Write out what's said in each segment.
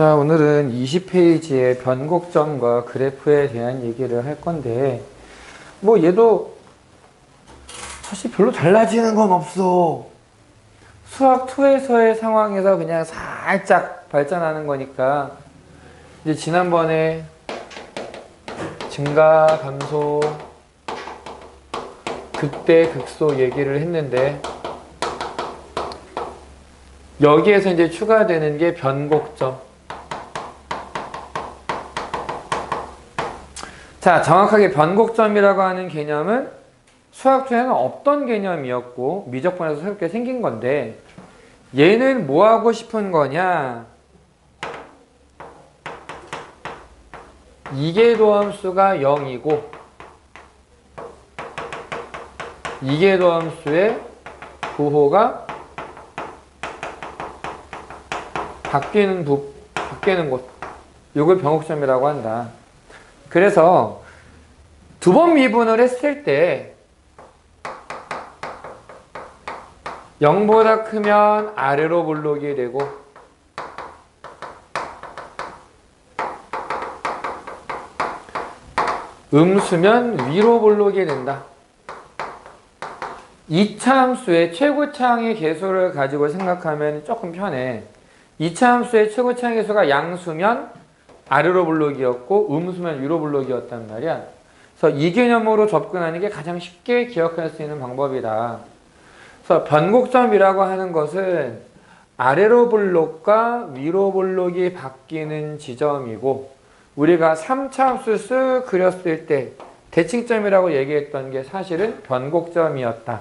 자, 오늘은 20페이지의 변곡점과 그래프에 대한 얘기를 할 건데, 뭐 얘도 사실 별로 달라지는 건 없어. 수학 2에서의 상황에서 그냥 살짝 발전하는 거니까, 이제 지난번에 증가, 감소, 극대, 극소 얘기를 했는데, 여기에서 이제 추가되는 게 변곡점. 자, 정확하게 변곡점이라고 하는 개념은 수학투에는 없던 개념이었고 미적분에서 새롭게 생긴 건데, 얘는 뭐 하고 싶은 거냐? 이계도함수가 0이고 이계도함수의 부호가 바뀌는 곳, 이걸 변곡점이라고 한다. 그래서 두 번 미분을 했을 때 0보다 크면 아래로 볼록이 되고 음수면 위로 볼록이 된다. 2차 함수의 최고차항의 개수를 가지고 생각하면 조금 편해. 2차 함수의 최고차항의 개수가 양수면 아래로 볼록이었고 음수면 위로 볼록이었단 말이야. 그래서 이 개념으로 접근하는 게 가장 쉽게 기억할 수 있는 방법이다. 그래서 변곡점이라고 하는 것은 아래로 볼록과 위로 볼록이 바뀌는 지점이고, 우리가 3차 함수 쓱 그렸을 때 대칭점이라고 얘기했던 게 사실은 변곡점이었다.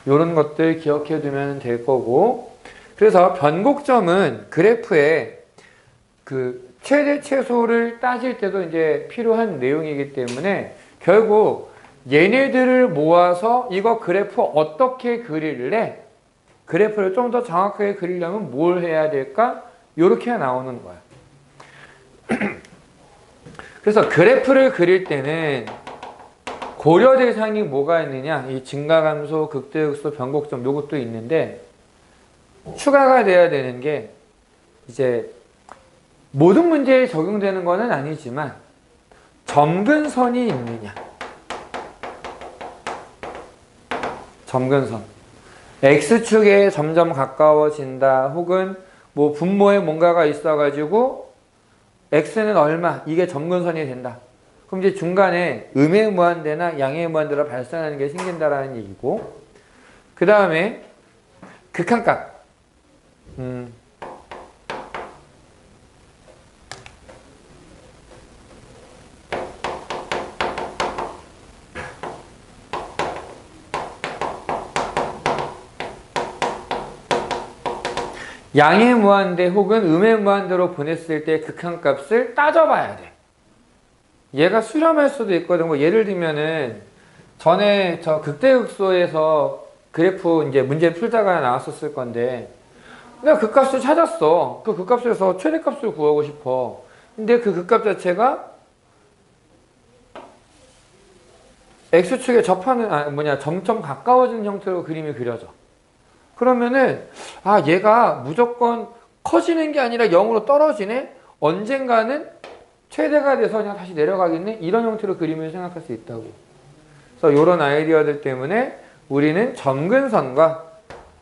이런 것들 기억해 두면 될 거고, 그래서 변곡점은 그래프에 그 최대 최소를 따질 때도 이제 필요한 내용이기 때문에 결국 얘네들을 모아서 이거 그래프 어떻게 그릴래? 그래프를 좀 더 정확하게 그리려면 뭘 해야 될까? 이렇게 나오는 거야. 그래서 그래프를 그릴 때는 고려 대상이 뭐가 있느냐? 이 증가감소, 극대극소, 변곡점 요것도 있는데, 추가가 돼야 되는 게 이제 모든 문제에 적용되는 것은 아니지만 점근선이 있느냐. 점근선. X축에 점점 가까워진다. 혹은 뭐 분모에 뭔가가 있어가지고 X는 얼마. 이게 점근선이 된다. 그럼 이제 중간에 음의 무한대나 양의 무한대로 발생하는 게 생긴다라는 얘기고, 그 다음에 극한값. 양의 무한대 혹은 음의 무한대로 보냈을 때 극한값을 따져봐야 돼. 얘가 수렴할 수도 있거든. 뭐 예를 들면은 전에 저 극대극소에서 그래프 이제 문제 풀다가 나왔었을 건데, 내가 극값을 찾았어. 그 극값에서 최대값을 구하고 싶어. 근데 그 극값 자체가 X축에 접하는, 점점 가까워지는 형태로 그림이 그려져. 그러면은, 얘가 무조건 커지는 게 아니라 0으로 떨어지네? 언젠가는 최대가 돼서 그냥 다시 내려가겠네? 이런 형태로 그림을 생각할 수 있다고. 그래서 이런 아이디어들 때문에 우리는 점근선과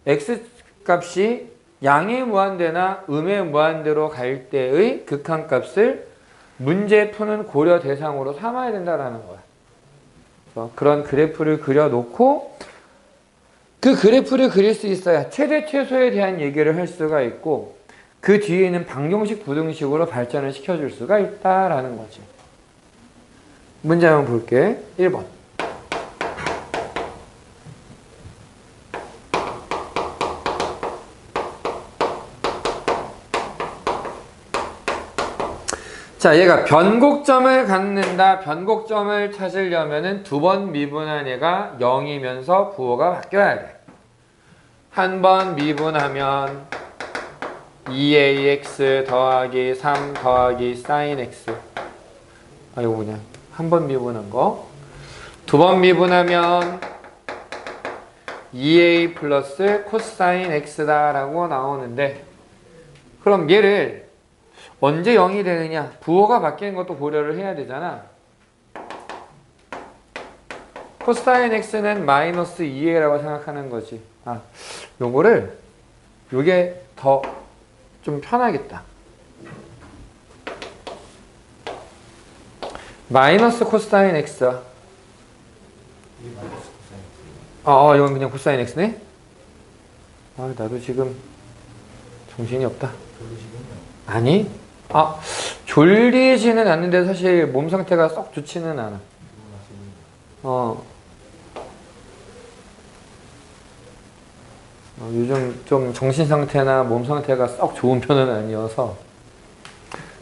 X값이 양의 무한대나 음의 무한대로 갈 때의 극한값을 문제 푸는 고려 대상으로 삼아야 된다는 거야. 그래서 그런 그래프를 그려놓고, 그 그래프를 그릴 수 있어야 최대 최소에 대한 얘기를 할 수가 있고, 그 뒤에는 방정식 부등식으로 발전을 시켜줄 수가 있다라는 거지. 문제 한번 볼게. 1번. 자, 얘가 변곡점을 갖는다. 변곡점을 찾으려면은 두 번 미분한 얘가 0이면서 부호가 바뀌어야 돼. 한 번 미분하면 2ax 더하기 3 더하기 sin x. 이거 그냥 한 번 미분한 거. 두 번 미분하면 2a 플러스 코사인 x다라고 나오는데, 그럼 얘를 언제 0이 되느냐? 부호가 바뀌는 것도 고려를 해야 되잖아. 코사인 x는 마이너스 2a라고 생각하는 거지. 아, 요거를 요게 더 좀 편하겠다. 마이너스 코사인 x. 이건 그냥 코사인 x네? 아, 나도 지금 정신이 없다. 아니? 졸리지는 않는데 사실 몸 상태가 썩 좋지는 않아. 요즘 좀 정신 상태나 몸 상태가 썩 좋은 편은 아니어서.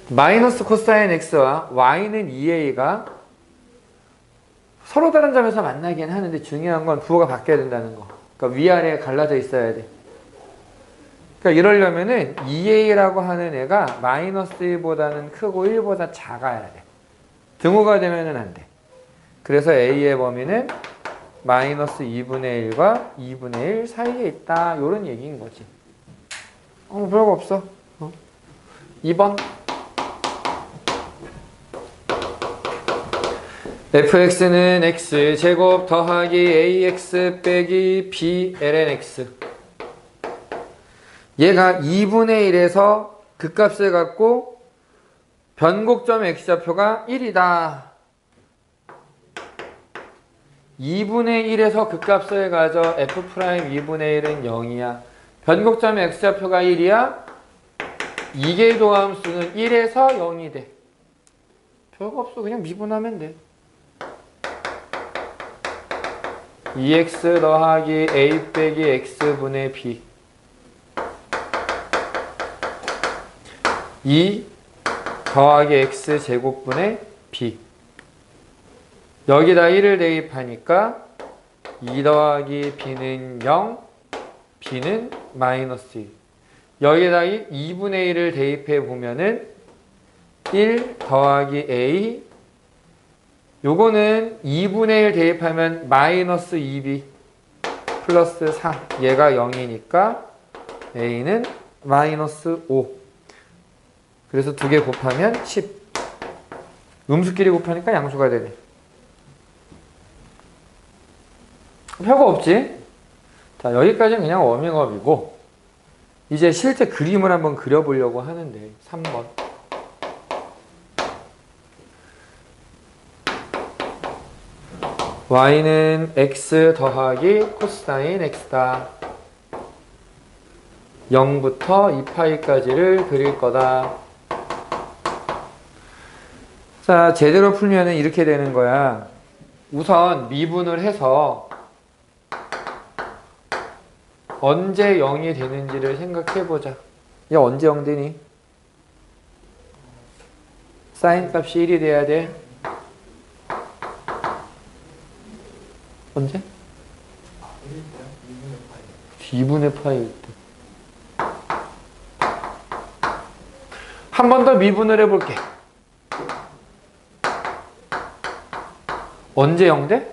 마이너스 코사인 x와 y는 2a가 서로 다른 점에서 만나긴 하는데 중요한 건 부호가 바뀌어야 된다는 거. 그러니까 위아래에 갈라져 있어야 돼. 그러니까 이러려면은 2a라고 하는 애가 마이너스 1보다는 크고 1보다 작아야 돼. 등호가 되면은 안 돼. 그래서 a의 범위는 마이너스 2분의 1과 2분의 1 사이에 있다. 이런 얘기인 거지. 별거 없어. 2번. fx는 x제곱 더하기 ax 빼기 b ln x. 얘가 2분의 1에서 극값을 갖고 변곡점 x좌표가 1이다. 2분의 1에서 극값을 가져 f' 2분의 1은 0이야. 변곡점 x좌표가 1이야. 이계 도함수는 1에서 0이 돼. 별거 없어. 그냥 미분하면 돼. 2x 더하기 a 빼기 x분의 b. 2 더하기 x제곱분의 b. 여기다 1을 대입하니까 2 더하기 b는 0, b는 마이너스 1. 여기다 2분의 1을 대입해 보면은 1 더하기 a, 요거는 2분의 1 대입하면 마이너스 2b 플러스 4. 얘가 0이니까 a는 마이너스 5. 그래서 두 개 곱하면 10. 음수끼리 곱하니까 양수가 되네. 별거 없지? 자, 여기까지는 그냥 워밍업이고, 이제 실제 그림을 한번 그려보려고 하는데, 3번. y는 x 더하기 코사인 x다. 0부터 2파이까지를 그릴 거다. 자, 제대로 풀면 이렇게 되는 거야. 우선 미분을 해서 언제 0이 되는지를 생각해보자. 얘 언제 0 되니? 사인 값이 1이 돼야 돼. 언제? 2분의 파일 때. 한 번 더 미분을 해볼게. 언제 0 돼?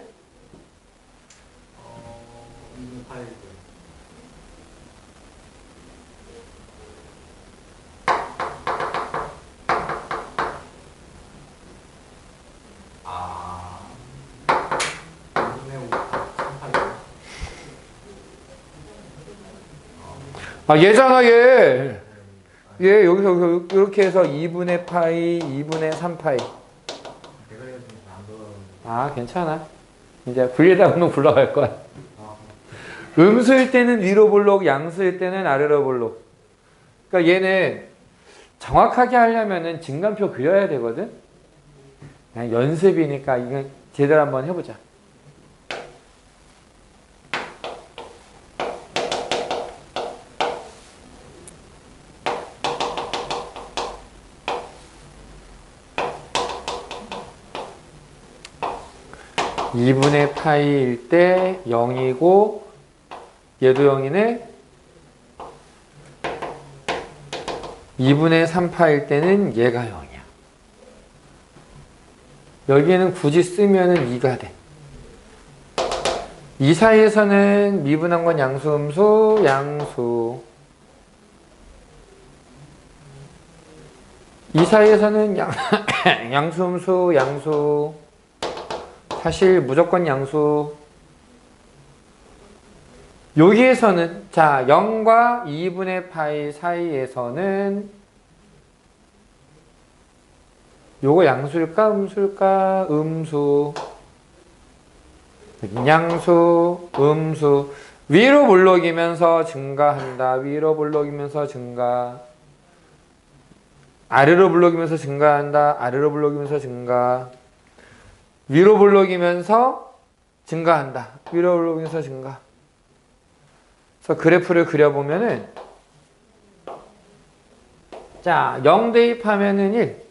얘잖아, 얘. 얘 여기서 이렇게 해서 2분의 파이, 2분의 3파이. 괜찮아. 이제 분리해서 굴러갈 거야. 음수일 때는 위로 볼록, 양수일 때는 아래로 볼록. 그러니까 얘는 정확하게 하려면은 증간표 그려야 되거든. 그냥 연습이니까 이건 제대로 한번 해보자. (2분의 파이일 때 0이고) 얘도 0이네. 2분의 3파일 때는 얘가 0이야. 여기에는 굳이 쓰면은 2가 돼. 이 사이에서는 미분한 건 양수, 음수, 양수. 이 사이에서는 양수, 음수, 양수, 사실 무조건 양수. 여기에서는 자 0과 2분의 파이 사이에서는 요거 양수일까 음수일까? 음수. 양수, 음수. 위로 물러기면서 증가한다. 위로 물러기면서 증가. 아래로 물러기면서 증가한다. 아래로 물러기면서 증가. 위로 물러기면서 증가한다. 위로 물러기면서 증가. 그래서 그래프를 그려보면은 자, 0 대입하면은 1.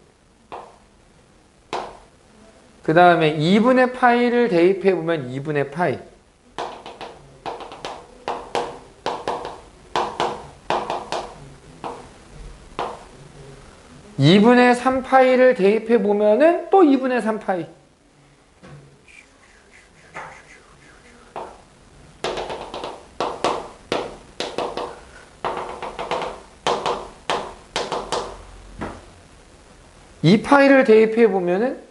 그 다음에 2분의 파이를 대입해보면 2분의 파이. 2분의 3파이를 대입해보면은 또 2분의 3파이. 이 파이를 대입해보면은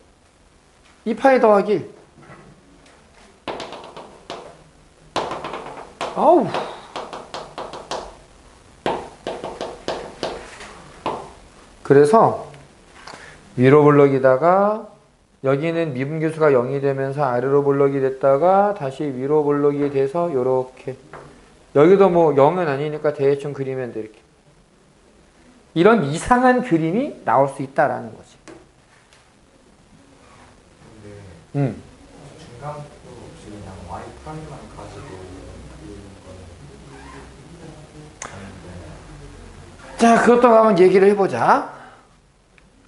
2파이 더하기 1. 아우. 그래서 위로 볼록이다가 여기는 미분계수가 0이 되면서 아래로 볼록이 됐다가 다시 위로 볼록이 돼서 요렇게. 여기도 뭐 0은 아니니까 대충 그리면 돼 이렇게. 이런 이상한 그림이 나올 수 있다라는 거지. 중간도 없이 그냥 y 프라임만 가지고 이루는 거는 자, 그것도 한번 얘기를 해보자.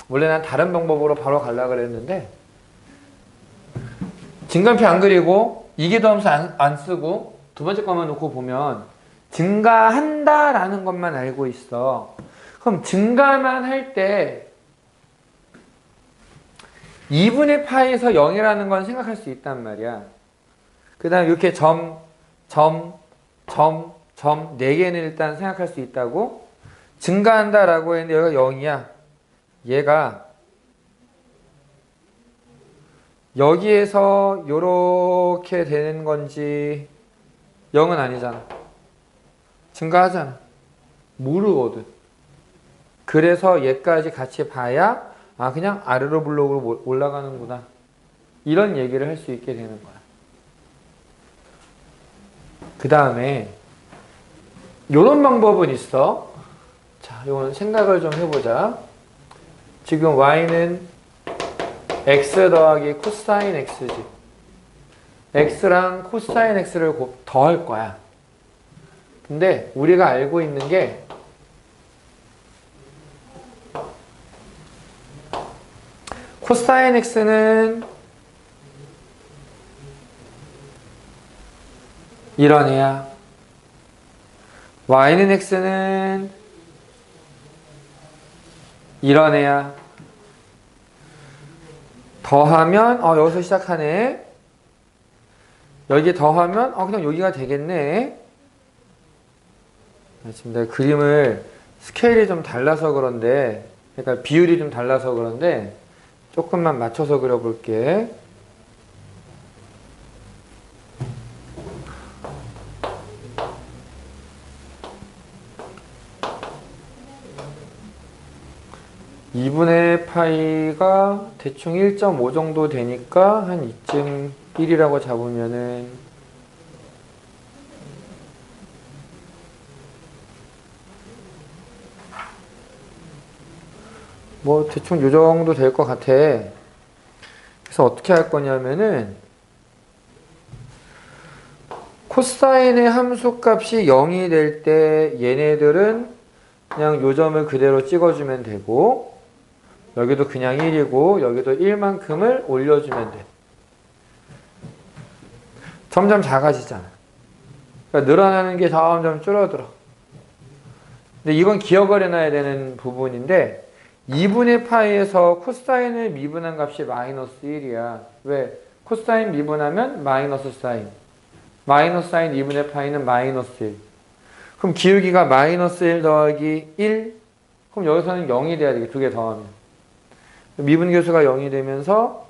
원래 난 다른 방법으로 바로 가려고 그랬는데 증가표 안 그리고 이계도함수 안 쓰고 두 번째 것만 놓고 보면 증가한다라는 것만 알고 있어. 그럼 증가만 할 때 2분의 파에서 0이라는 건 생각할 수 있단 말이야. 그 다음에 이렇게 점, 4개는 일단 생각할 수 있다고. 증가한다라고 했는데 여기가 0이야. 얘가 여기에서 요렇게 되는 건지 0은 아니잖아. 증가하잖아. 모르거든. 그래서 얘까지 같이 봐야 아 그냥 아래로 블록으로 올라가는구나. 이런 얘기를 할 수 있게 되는 거야. 그 다음에 요런 방법은 있어. 자, 이건 생각을 좀 해보자. 지금 y는 x 더하기 코사인 x지. x랑 코사인 x를 더할 거야. 근데 우리가 알고 있는 게 코사인 x는 이런 애야. y는 x는 이런 애야. 더하면 여기서 시작하네. 여기 더하면 그냥 여기가 되겠네. 지금 내가 그림을 스케일이 좀 달라서 그런데, 그러니까 비율이 좀 달라서 그런데 조금만 맞춰서 그려볼게. (2분의 파이가) 대충 1.5 정도 되니까 한 이쯤 1이라고 잡으면은 뭐 대충 요 정도 될 것 같아. 그래서 어떻게 할 거냐면은 코사인의 함수값이 0이 될 때 얘네들은 그냥 요 점을 그대로 찍어주면 되고, 여기도 그냥 1이고 여기도 1만큼을 올려주면 돼. 점점 작아지잖아. 그러니까 늘어나는 게 점점 줄어들어. 근데 이건 기억을 해놔야 되는 부분인데 2분의 파이에서 코사인을 미분한 값이 마이너스 1이야. 왜? 코사인 미분하면 마이너스 사인. 마이너스 사인 2분의 파이는 마이너스 1. 그럼 기울기가 마이너스 1 더하기 1 그럼 여기서는 0이 돼야 되게 두 개 더하면. 미분계수가 0이 되면서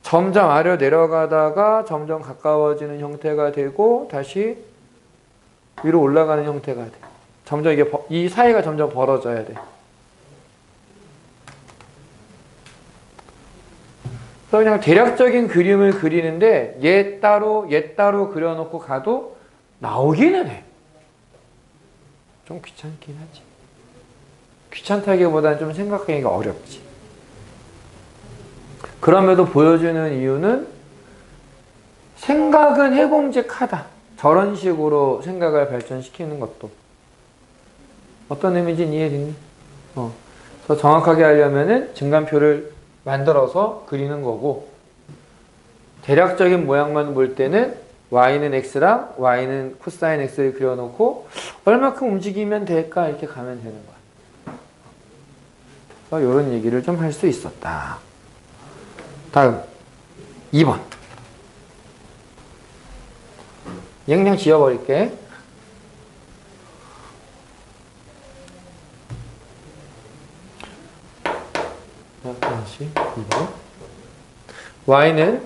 점점 아래로 내려가다가 점점 가까워지는 형태가 되고 다시 위로 올라가는 형태가 돼. 점점 이게 이 사이가 점점 벌어져야 돼. 그래서 그냥 대략적인 그림을 그리는데 얘 따로 그려놓고 가도 나오기는 해. 좀 귀찮긴 하지. 귀찮다기보다는 좀 생각하기가 어렵지. 그럼에도 보여주는 이유는 생각은 해봄직하다. 저런 식으로 생각을 발전시키는 것도. 어떤 의미인지 이해됐니? 더 정확하게 하려면은 증간표를 만들어서 그리는 거고, 대략적인 모양만 볼 때는 y는 x랑 y는 코사인 x를 그려놓고 얼마큼 움직이면 될까 이렇게 가면 되는 거야. 그래서 이런 얘기를 좀 할 수 있었다. 다음 2번. 그냥 지워버릴게. 다시 2번. y는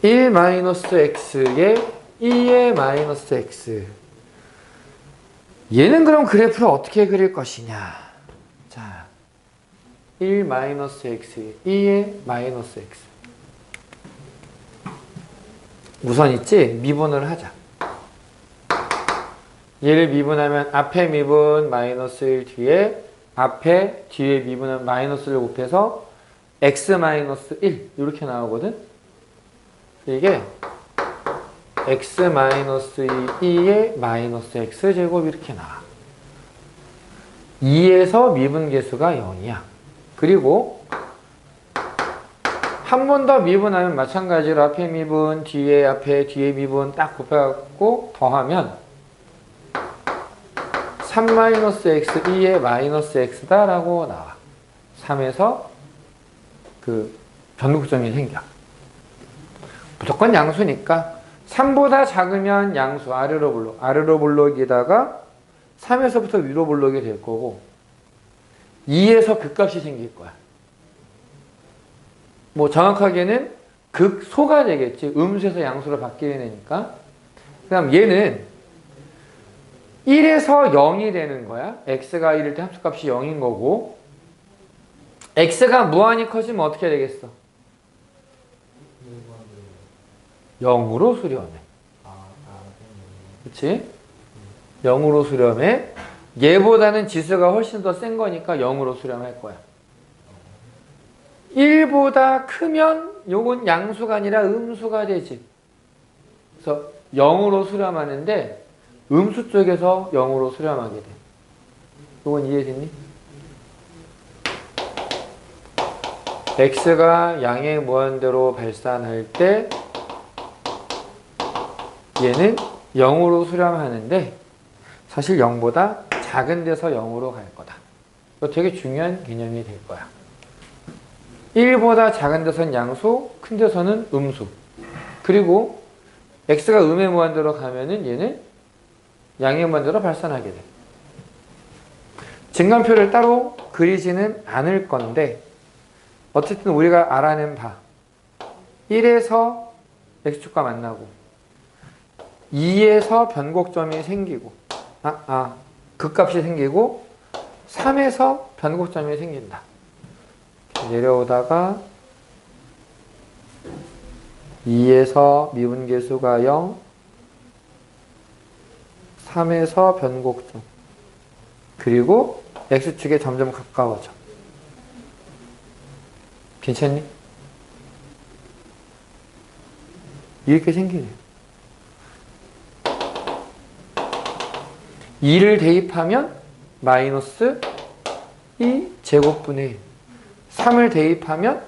1-x에 2의 마이너스 x. 얘는 그럼 그래프를 어떻게 그릴 것이냐. 자, 1-x에 2의 마이너스 x. 우선 있지? 미분을 하자. 얘를 미분하면 앞에 미분 마이너스 1 뒤에 앞에 뒤에 미분은 마이너스를 곱해서 x 마이너스 1 이렇게 나오거든. 이게 x 마이너스 2의 마이너스 x 제곱 이렇게 나와. 2에서 미분계수가 0이야. 그리고 한 번 더 미분하면 마찬가지로 앞에 미분, 뒤에 미분 딱 곱해갖고 더하면 3-x 2의 마이너스 x다 라고 나와. 3에서 그 변곡점이 생겨. 무조건 양수니까 3보다 작으면 양수 아래로 볼록에다가 3에서부터 위로 볼록이 될 거고 2에서 극값이 생길 거야. 뭐 정확하게는 극소가 되겠지. 음수에서 양수로 바뀌는 애니까. 그다음 얘는 1에서 0이 되는 거야. x가 1일 때 함수값이 0인 거고 x가 무한히 커지면 어떻게 되겠어? 0으로 수렴해. 그치? 0으로 수렴해. 얘보다는 지수가 훨씬 더 센 거니까 0으로 수렴할 거야. 1보다 크면 요건 양수가 아니라 음수가 되지. 그래서 0으로 수렴하는데 음수 쪽에서 0으로 수렴하게 돼. 요건 이해됐니? x가 양의 무한대로 발산할 때 얘는 0으로 수렴하는데 사실 0보다 작은 데서 0으로 갈 거다. 이거 되게 중요한 개념이 될 거야. 1보다 작은 데서는 양수, 큰 데서는 음수. 그리고 x가 음의 무한대로 가면은 얘는 양의 무한대로 발산하게 돼. 증간표를 따로 그리지는 않을 건데 어쨌든 우리가 알아낸 바 1에서 x축과 만나고 2에서 변곡점이 생기고 극값이 생기고 3에서 변곡점이 생긴다. 내려오다가 2에서 미분계수가 0 3에서 변곡점 그리고 x축에 점점 가까워져. 괜찮니? 이렇게 생기네. 2를 대입하면 마이너스 2 제곱분의 1. 3을 대입하면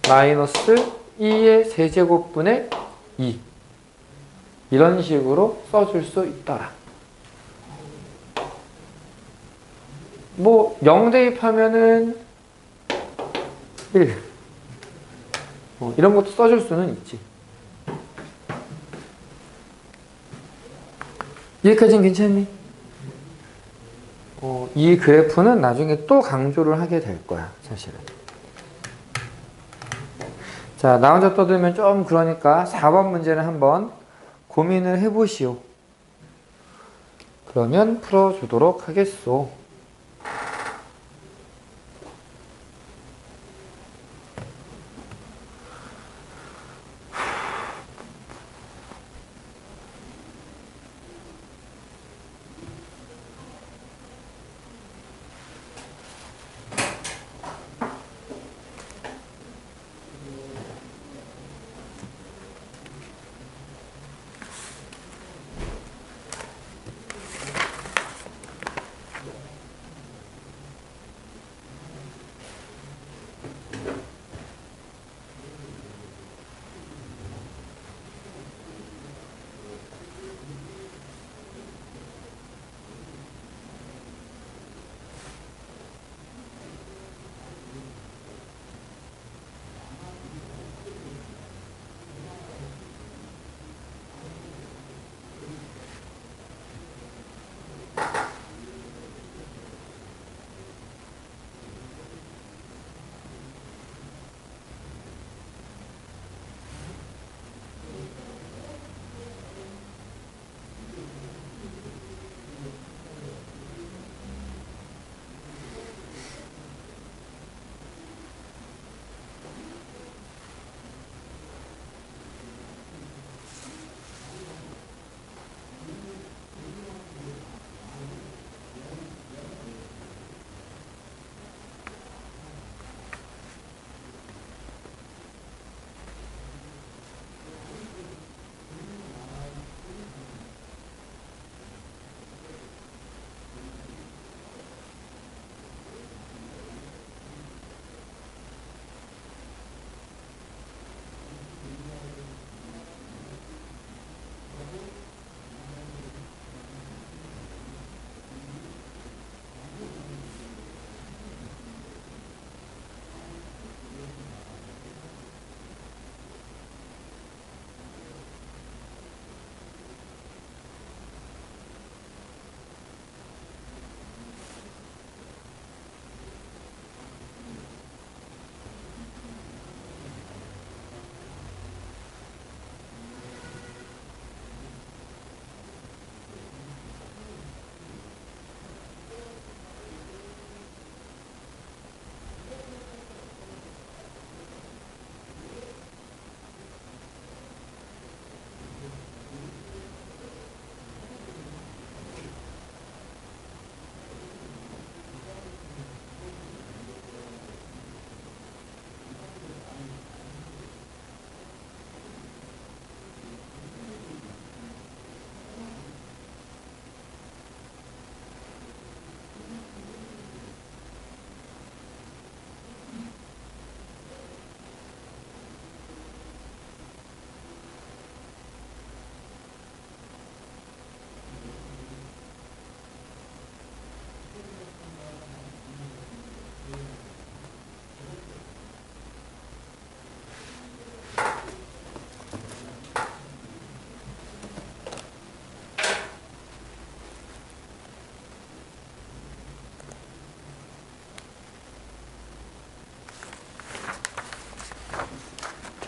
마이너스 2의 세제곱분의 2. 이런 식으로 써줄 수 있더라. 뭐 0 대입하면은 1. 이런 것도 써줄 수는 있지. 여기까지는 괜찮니? 이 그래프는 나중에 또 강조를 하게 될 거야, 사실은. 자, 나 혼자 떠들면 좀 그러니까 4번 문제는 한번 고민을 해보시오. 그러면 풀어주도록 하겠소.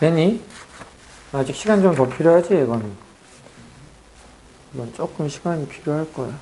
되니? 아직 시간 좀 더 필요하지, 이거는. 이건 조금 시간이 필요할 거야.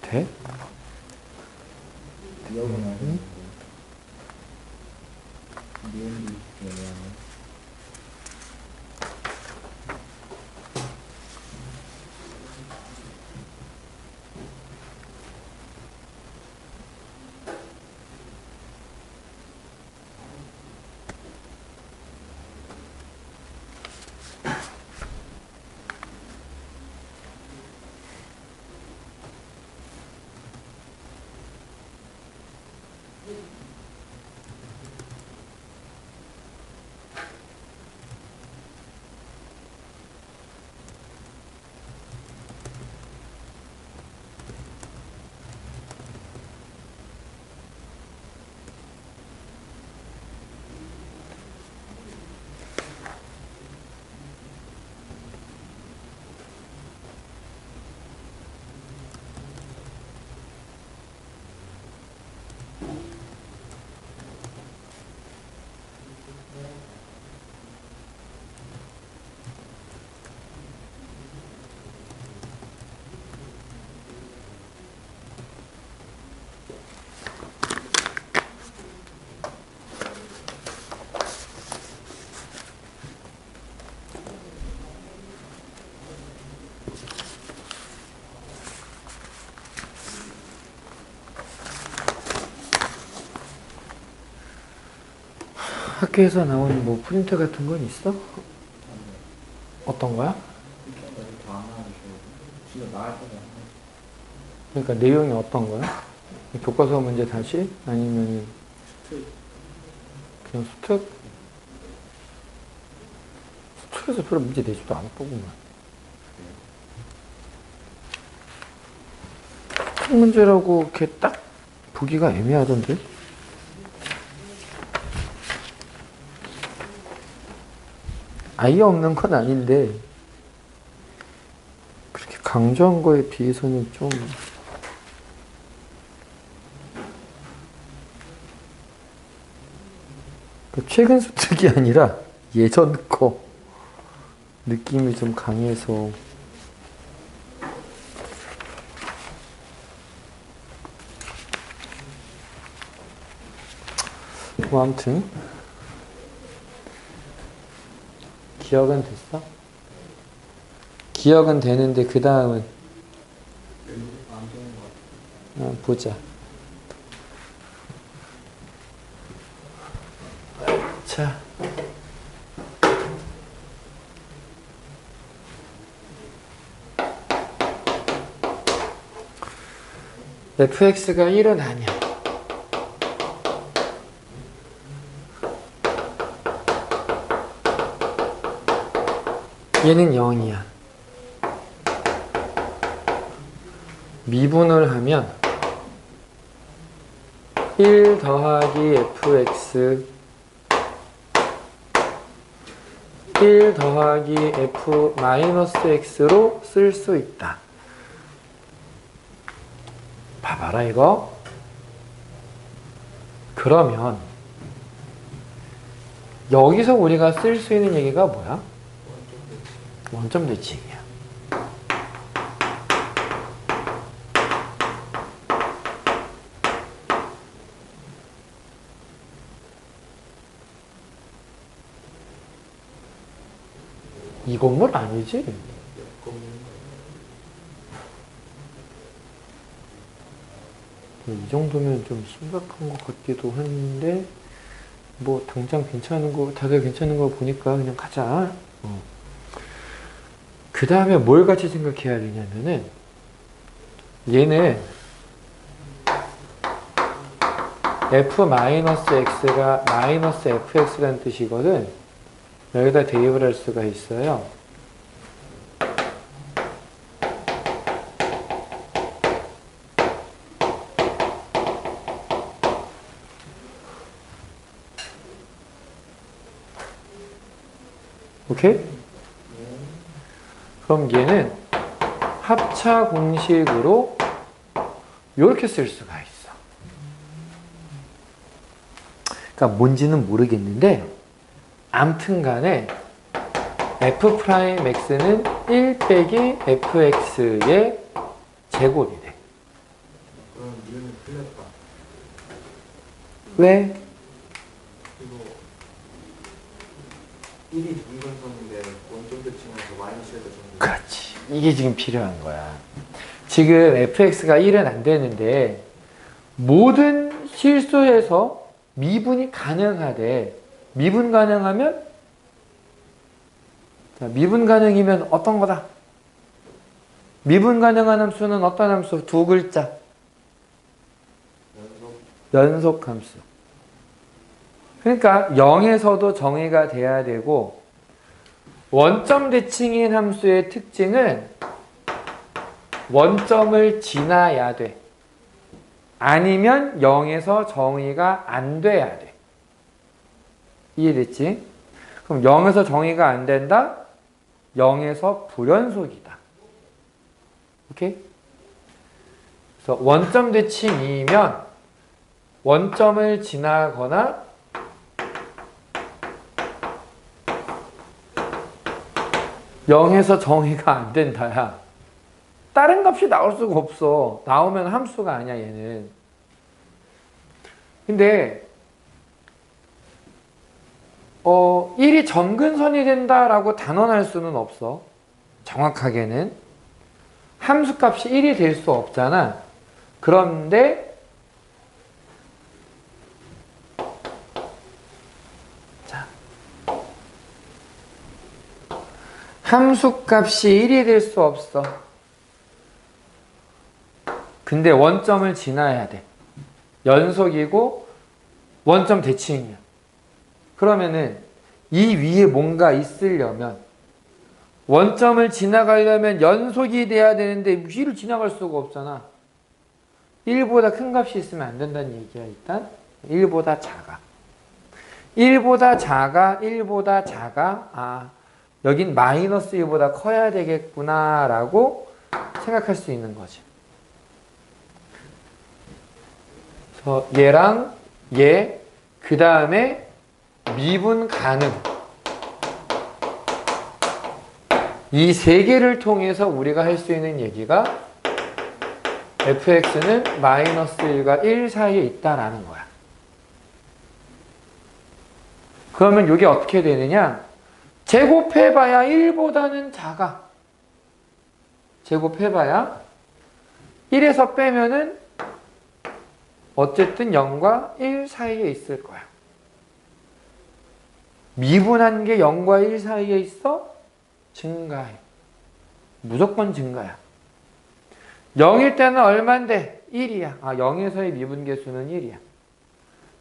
돼? 기억은 미음이 영향. 학교에서 나온 뭐 프린트 같은 건 있어? 어떤 거야? 여기 다안 하죠. 진짜 나을 때가 그러니까 내용이 어떤 거야? 교과서 문제 다시? 아니면 그냥 수특? 수특에서 별로 문제 내지도 않았더구만. 수특 문제라고 이렇게 딱 보기가 애매하던데? 아예 없는 건 아닌데 그렇게 강조한 거에 비해서는 좀 최근 수특이 아니라 예전 거 느낌이 좀 강해서 뭐 아무튼 기억은 됐어? 기억은 되는데 그 다음은 안 되는 것 같아요. 보자. 자, fx가 1은 아니야. 얘는 0이야. 미분을 하면 1 더하기 fx 1 더하기 f 마이너스 x로 쓸 수 있다. 봐봐라 이거. 그러면 여기서 우리가 쓸 수 있는 얘기가 뭐야? 원점 대칭이야. 이 건물 아니지? 이 정도면 좀 심각한 것 같기도 한데 뭐 당장 괜찮은 거 다들 괜찮은 거 보니까 그냥 가자. 그 다음에 뭘 같이 생각해야 되냐면은 얘는 f-x가 마이너스 fx라는 뜻이거든. 여기다 대입을 할 수가 있어요. 오케이? 그럼 얘는 합차 공식으로 이렇게 쓸 수가 있어. 그러니까 뭔지는 모르겠는데 암튼 간에 f'x는 1 빼기 fx의 제곱이 돼. 그럼 니은이 틀렸다. 왜? 그리고 1이 중근선인데 원점 대칭에서 마이너스 1도 정도. 그렇지. 이게 지금 필요한 거야. 지금 fx가 1은 안 되는데 모든 실수에서 미분이 가능하대. 미분 가능하면 자, 미분 가능이면 어떤 거다? 미분 가능한 함수는 어떤 함수? 두 글자. 연속 함수. 그러니까 0에서도 정의가 돼야 되고 원점 대칭인 함수의 특징은 원점을 지나야 돼. 아니면 0에서 정의가 안 돼야 돼. 이해됐지? 그럼 0에서 정의가 안 된다? 0에서 불연속이다. 오케이? 그래서 원점 대칭이면 원점을 지나거나 (0에서) 정의가 안 된다야. 다른 값이 나올 수가 없어. 나오면 함수가 아니야 얘는. 근데 1이 점근선이 된다라고 단언할 수는 없어. 정확하게는 함수값이 1이 될 수 없잖아. 그런데 자, 함수값이 1이 될 수 없어. 근데 원점을 지나야 돼. 연속이고 원점 대칭이야. 그러면은 이 위에 뭔가 있으려면 원점을 지나가려면 연속이 돼야 되는데 위를 지나갈 수가 없잖아. 1보다 큰 값이 있으면 안 된다는 얘기야. 일단 1보다 작아. 1보다 작아. 1보다 작아. 아, 여긴 마이너스 1보다 커야 되겠구나 라고 생각할 수 있는 거지. 그래서 얘랑 얘, 그 다음에 미분 가능. 이 세 개를 통해서 우리가 할 수 있는 얘기가 fx는 마이너스 1과 1 사이에 있다라는 거야. 그러면 이게 어떻게 되느냐? 제곱해봐야 1보다는 작아. 제곱해봐야 1에서 빼면은 어쨌든 0과 1 사이에 있을 거야. 미분한 게 0과 1 사이에 있어? 증가해. 무조건 증가야. 0일 때는 얼만데? 1이야. 아, 0에서의 미분계수는 1이야.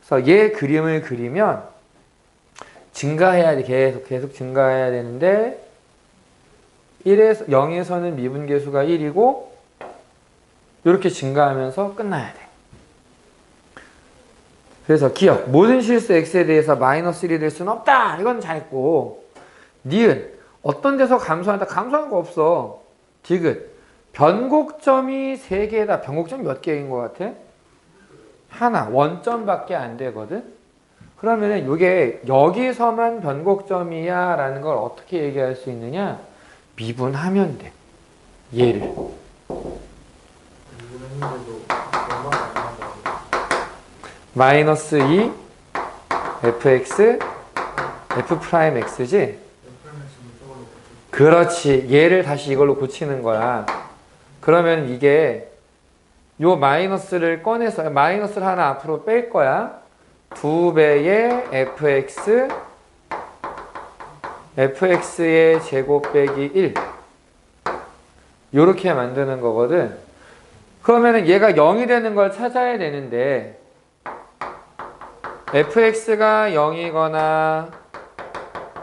그래서 얘 그림을 그리면 증가해야 돼. 계속 증가해야 되는데 0에서는 미분계수가 1이고 이렇게 증가하면서 끝나야 돼. 그래서 기억, 모든 실수 x에 대해서 마이너스 1이 될 수는 없다. 이건 잘했고, 니은, 어떤 데서 감소한다. 감소한 거 없어. 디귿, 변곡점이 3개다. 변곡점이 몇 개인 것 같아? 하나, 원점밖에 안 되거든. 그러면은 이게 여기서만 변곡점이야 라는 걸 어떻게 얘기할 수 있느냐? 미분하면 돼. 얘를. 미분했는데도 얼마가 안 나온다고. 마이너스 2 fx f 프라임 x지? 그렇지. 얘를 다시 이걸로 고치는 거야. 그러면 이게 요 마이너스를 꺼내서 마이너스를 하나 앞으로 뺄 거야. 2배의 fx의 제곱 빼기 1 요렇게 만드는 거거든. 그러면은 얘가 0이 되는 걸 찾아야 되는데 fx가 0이거나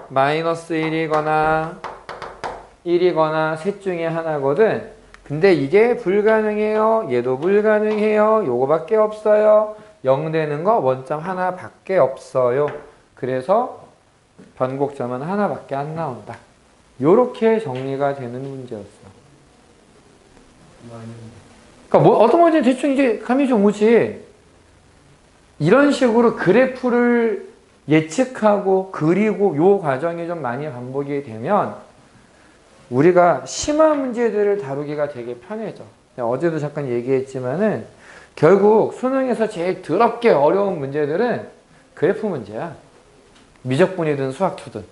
마이너스 1이거나 1이거나 셋 중에 하나거든. 근데 이게 불가능해요. 얘도 불가능해요. 요거밖에 없어요. 0 되는 거 원점 하나밖에 없어요. 그래서 변곡점은 하나밖에 안 나온다. 요렇게 정리가 되는 문제였어. 그러니까 뭐 어떤 건지 대충 이제 감이 좀 오지. 이런 식으로 그래프를 예측하고 그리고 요 과정이 좀 많이 반복이 되면 우리가 심화 문제들을 다루기가 되게 편해져. 어제도 잠깐 얘기했지만은 결국 수능에서 제일 더럽게 어려운 문제들은 그래프 문제야. 미적분이든 수학2든.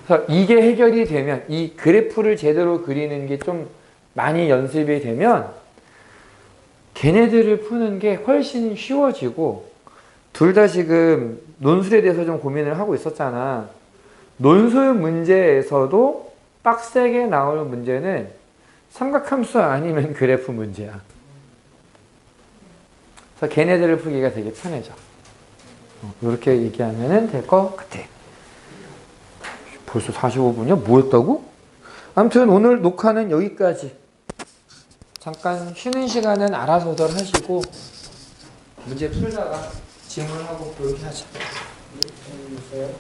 그래서 이게 해결이 되면 이 그래프를 제대로 그리는 게 좀 많이 연습이 되면 걔네들을 푸는 게 훨씬 쉬워지고 둘 다 지금 논술에 대해서 좀 고민을 하고 있었잖아. 논술 문제에서도 빡세게 나올 문제는 삼각함수 아니면 그래프 문제야. 그래서 걔네들을 풀기가 되게 편해져. 이렇게 얘기하면 될 것 같아. 벌써 45분이야? 뭐 했다고? 아무튼 오늘 녹화는 여기까지. 잠깐 쉬는 시간은 알아서들 하시고 문제 풀다가 질문하고 그렇게 하자. 있어요?